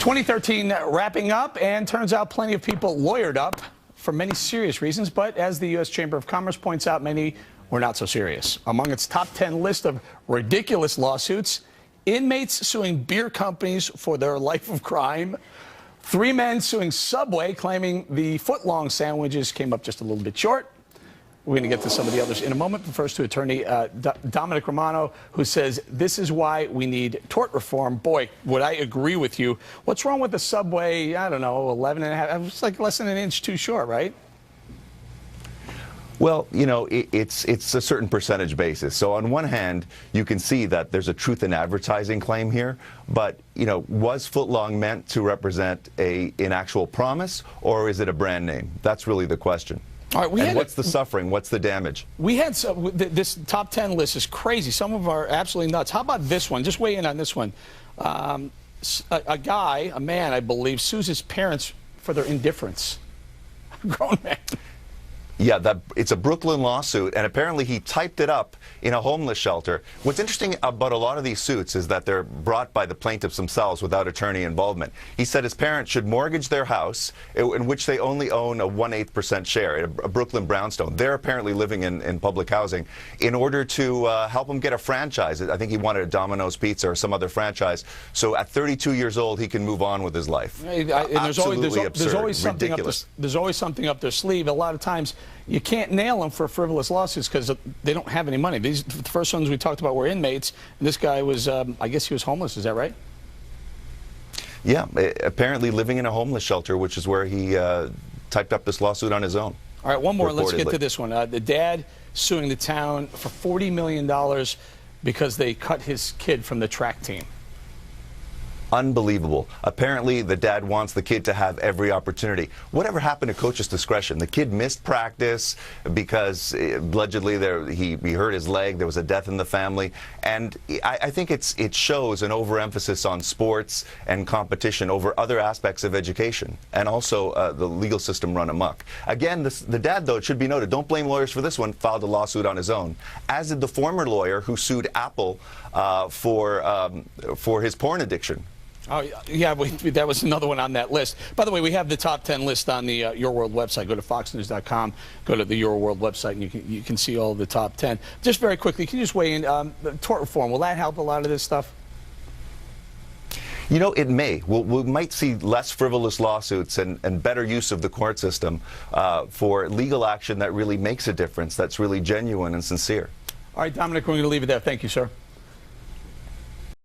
2013 wrapping up, and turns out plenty of people lawyered up for many serious reasons, but as the U.S. Chamber of Commerce points out, many were not so serious. Among its top 10 list of ridiculous lawsuits, inmates suing beer companies for their life of crime, 3 men suing Subway claiming the foot-long sandwiches came up just a little bit short. We're going to get to some of the others in a moment, but first to attorney Dominic Romano, who says this is why we need tort reform. Boy, would I agree with you. What's wrong with the Subway, I don't know, 11 and a half? It's like less than an inch too short, right? Well, you know, it's a certain percentage basis. So on one hand, you can see that there's a truth in advertising claim here. But, you know, was footlong meant to represent an actual promise, or is it a brand name? That's really the question. All right, and what's the suffering? What's the damage? We had this top 10 list is crazy. Some of them are absolutely nuts. How about this one? Just weigh in on this one. A man, I believe, sues his parents for their indifference. Grown man. Yeah, it's a Brooklyn lawsuit, and apparently he typed it up in a homeless shelter. What's interesting about a lot of these suits is that they're brought by the plaintiffs themselves without attorney involvement. He said his parents should mortgage their house, in which they only own a 1/8% share, a Brooklyn brownstone. They're apparently living in public housing in order to help him get a franchise. I think he wanted a Domino's Pizza or some other franchise. So at 32 years old, he can move on with his life. There's always something up their sleeve. A lot of times, you can't nail them for frivolous lawsuits because they don't have any money. The first ones we talked about were inmates, and this guy was, I guess he was homeless. Is that right? Yeah, apparently living in a homeless shelter, which is where he typed up this lawsuit on his own. All right, one more. Let's get to this one. The dad suing the town for $40 million because they cut his kid from the track team. Unbelievable. Apparently, the dad wants the kid to have every opportunity. Whatever happened to coach's discretion? The kid missed practice because allegedly he hurt his leg. There was a death in the family. And I think it shows an overemphasis on sports and competition over other aspects of education, and also the legal system run amok. Again, the dad, though, it should be noted, don't blame lawyers for this one, filed a lawsuit on his own, as did the former lawyer who sued Apple for his porn addiction. Oh, yeah, that was another one on that list. By the way, we have the top 10 list on the Your World website. Go to foxnews.com, go to the Your World website, and you can see all the top 10. Just very quickly, can you just weigh in, tort reform, will that help a lot of this stuff? You know, it may. We might see less frivolous lawsuits and better use of the court system for legal action that really makes a difference, that's really genuine and sincere. All right, Dominic, we're going to leave it there. Thank you, sir.